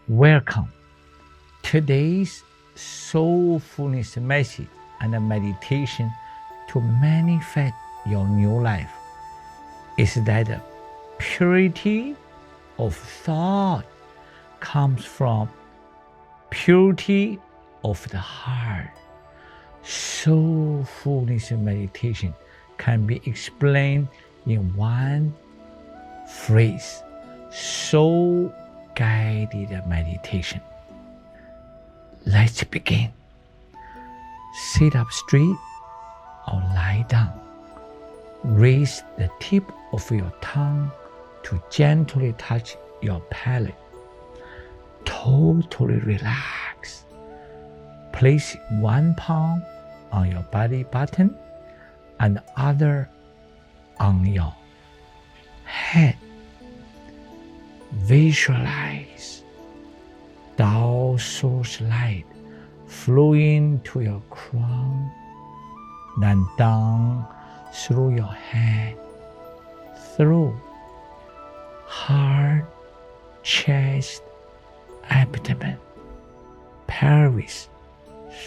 Welcome. Today's soulfulness message and meditation to manifest your new life is that the purity of thought comes from purity of the heart. Soulfulness meditation can be explained in one phrase: soul-guided meditation. Let's begin. Sit up straight or lie down. Raise the tip of your tongue to gently touch your palate. Totally relax. Place one palm on your belly button and the other on your head. Visualize Tao source light flowing to your crown, then down through your head, through heart, chest, abdomen, pelvis,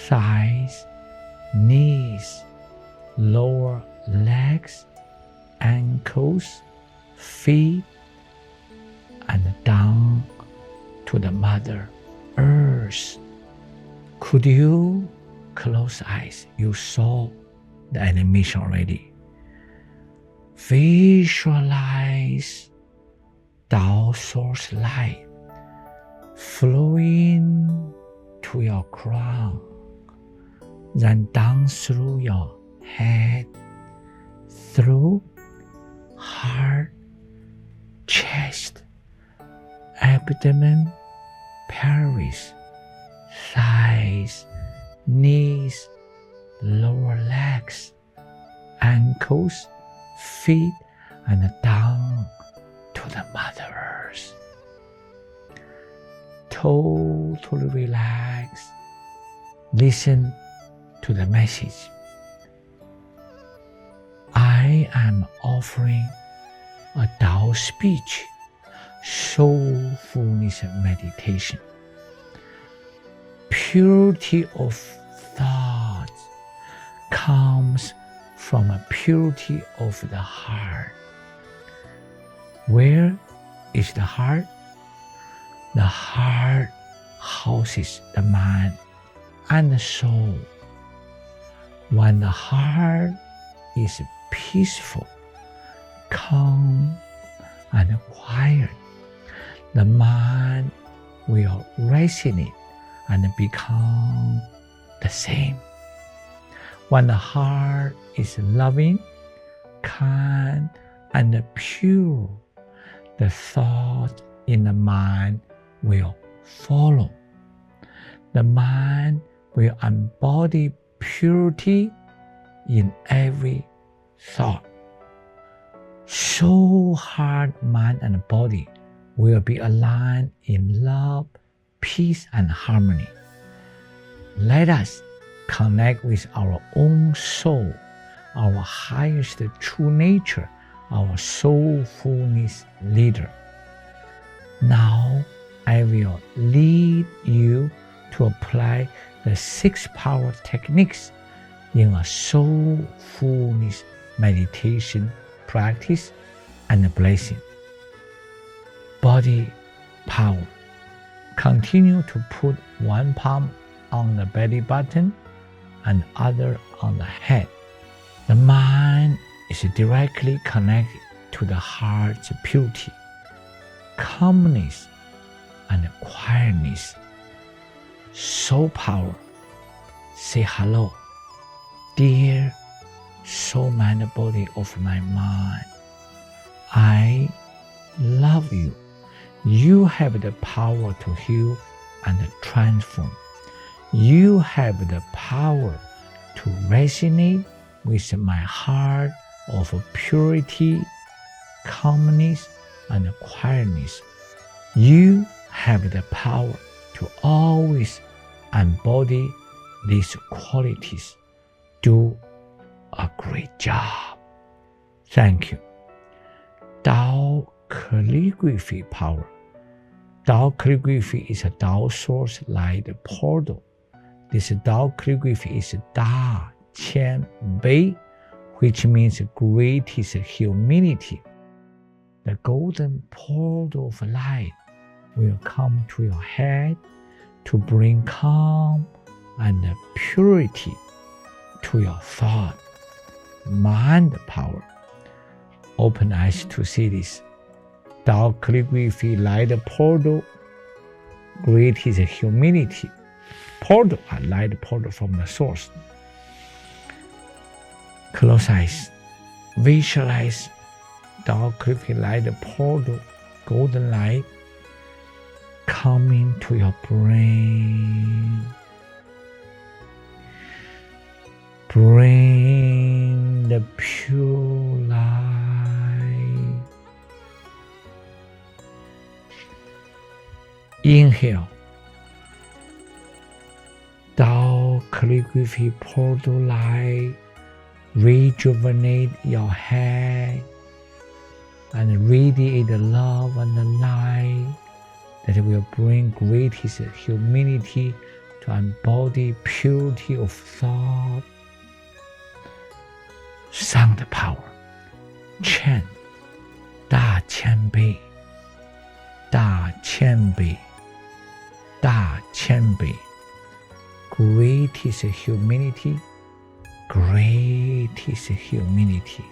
thighs, knees, lower legs, ankles, feet, and down to the Mother Earth. Could you close eyes? You saw the animation already. Visualize Tao source light flowing to your crown, then down through your head, through heart, chest, abdomen, pelvis, thighs, knees, lower legs, ankles, feet, and down to the Mother Earth. Totally relax. Listen to the message. I am offering a Tao speech, soulfulness meditation. Purity of thought comes from a purity of the heart. Where is the heart? The heart houses the mind and the soul. When the heart is peaceful, calm, and quiet, the mind will resonate and become the same. When the heart is loving, kind, and pure, the thought in the mind will follow. The mind will embody purity in every thought. Soul, heart, mind, and body will be aligned in love, peace, and harmony. Let us connect with our own soul, our highest true nature, our soulfulness leader. Now I will lead you to apply the 6 power techniques in a soulfulness meditation practice and blessing. Body power. Continue to put one palm on the belly button and other on the head. The mind is directly connected to the heart's purity, calmness, and quietness. Soul power. Say hello. Dear soul, mind, body of my mind, I love you. You have the power to heal and transform. You have the power to resonate with my heart of purity, calmness, and quietness. You have the power to always embody these qualities. Do a great job. Thank you. Tao calligraphy power. Tao calligraphy is a Tao source light portal. This Tao calligraphy is Da Qian Bei, which means greatest humility. The golden portal of light will come to your head to bring calm and purity to your thought, mind power. Open eyes to see this. Tao calligraphy light portal, greatest humility. Portal, a light portal from the source. Close eyes. Visualize Tao calligraphy light portal, golden light, coming to your brain. Bring the pure light. Inhale. Tao calligraphy portal light, rejuvenate your head and radiate the love and the light that will bring greatest humility to embody purity of thought. Sound power. Chant. Da Qian Bei. Da Qian Bei. Da Qian Bei. Greatest humility. Greatest humility.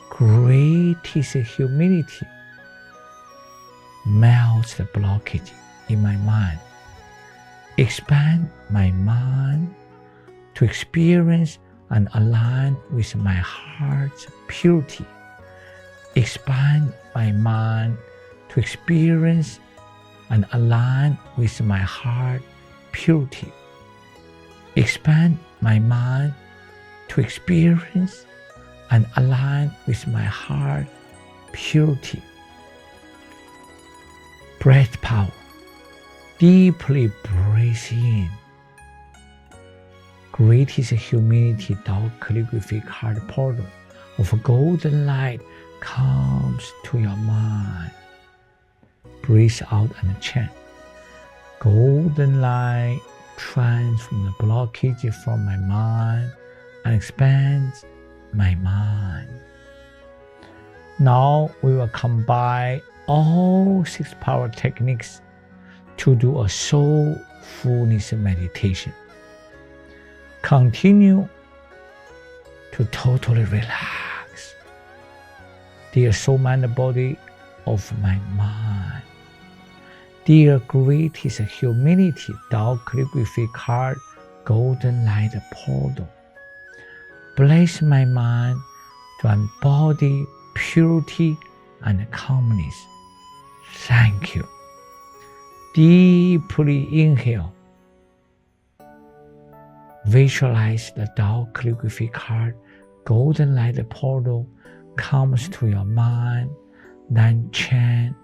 Greatest humility. Melts the blockage in my mind. Expand my mind to experience and align with my heart's purity. Expand my mind to experience and align with my heart purity. Expand my mind to experience and align with my heart purity. Breath power. Deeply breathe in. Greatest humility Tao calligraphic heart portal of golden light comes to your mind. Breathe out and chant. Golden light transforms the blockage from my mind and expands my mind. Now we will combine all 6 power techniques to do a soulfulness meditation. Continue to totally relax. Dear soul, mind, body of my mind. Dear greatest humility, Tao calligraphic heart, golden light portal. Bless my mind to embody purity and calmness. Thank you. Deeply inhale. Visualize the Tao calligraphic heart, golden light portal comes to your mind, then chant.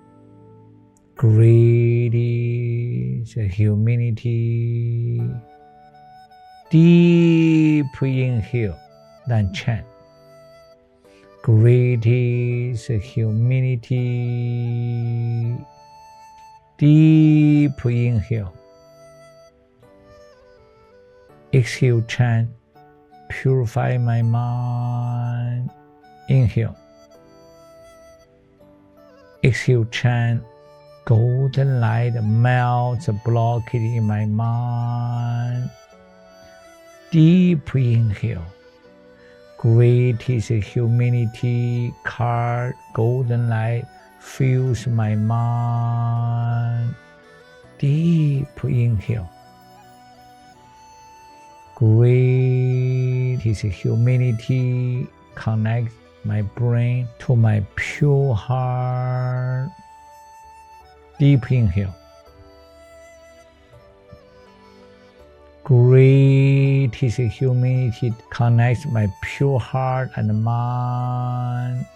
Great is humility. Deep inhale, then chant. Great is humility. Deep inhale. Exhale, chant. Purify my mind. Inhale. Exhale, chant. Golden light melts the blockage in my mind. Deep inhale. Greatest humility, card, golden light fills my mind. Deep inhale. Greatest humility connects my brain to my pure heart. Deep inhale. Greatest humility connects my pure heart and mind.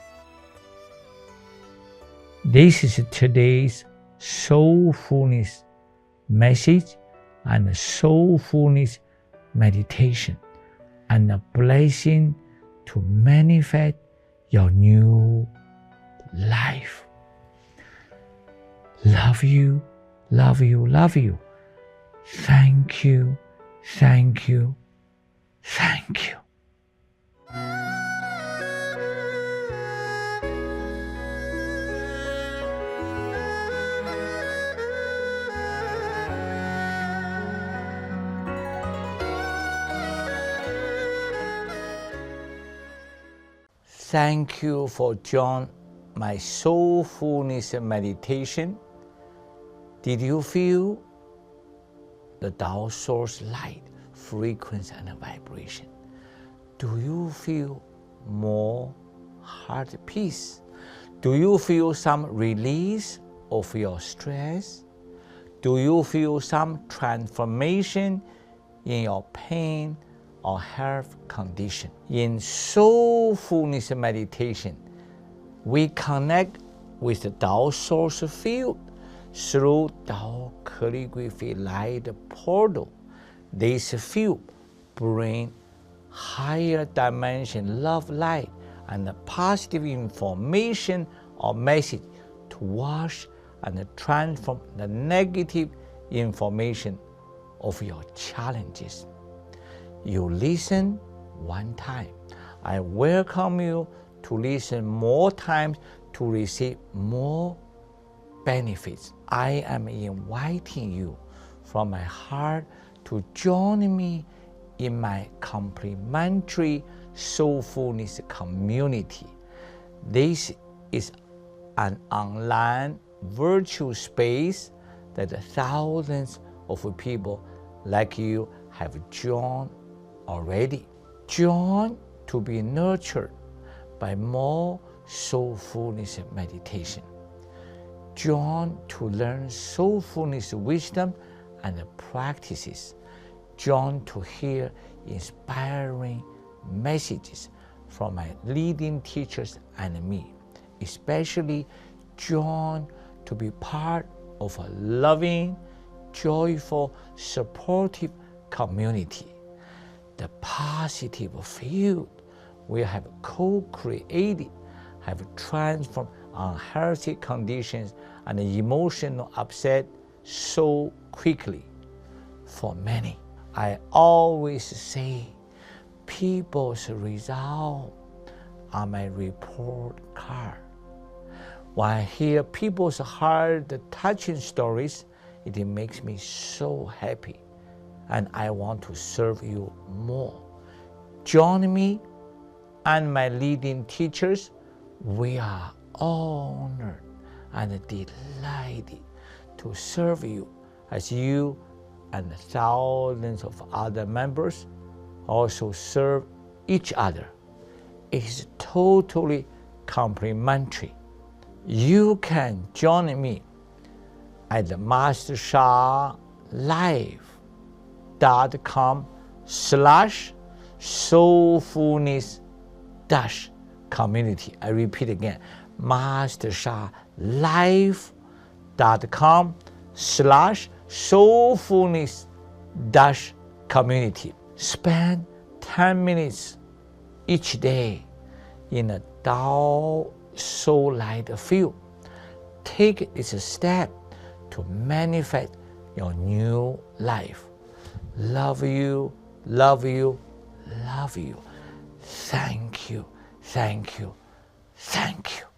This is today's soulfulness message and soulfulness meditation, and a blessing to manifest your new life. Love you, love you, love you. Thank you, thank you, thank you. Thank you for joining my Soulfulness Meditation. Did you feel the Tao Source light, frequency, and vibration? Do you feel more heart peace? Do you feel some release of your stress? Do you feel some transformation in your pain or health condition? In Soulfulness Meditation, we connect with the Tao Source field through Tao calligraphy light portal. This field brings higher dimension love light and positive information or message to wash and transform the negative information of your challenges. You listen one time. I welcome you to listen more times to receive more benefits. I am inviting you from my heart to join me in my complimentary Soulfulness community. This is an online virtual space that thousands of people like you have joined already. Join to be nurtured by more Soulfulness meditation. Join to learn Soulfulness wisdom and practices. Join to hear inspiring messages from my leading teachers and me. Especially join to be part of a loving, joyful, supportive community. The positive field we have co-created have transformed unhealthy conditions and emotional upset so quickly. For many, I always say people's results are my report card. When I hear people's heart-touching stories, it makes me so happy, and I want to serve you more. Join me and my leading teachers. We are honored and delighted to serve you as you and thousands of other members also serve each other. It is totally complimentary. You can join me at the mastersha.live/soulfulness-community. I repeat again, mastersha.live.com/soulfulness-community. Spend 10 minutes each day in a Tao Soul Light field. Take this step to manifest your new life. Love you, love you, love you. Thank you, thank you, thank you.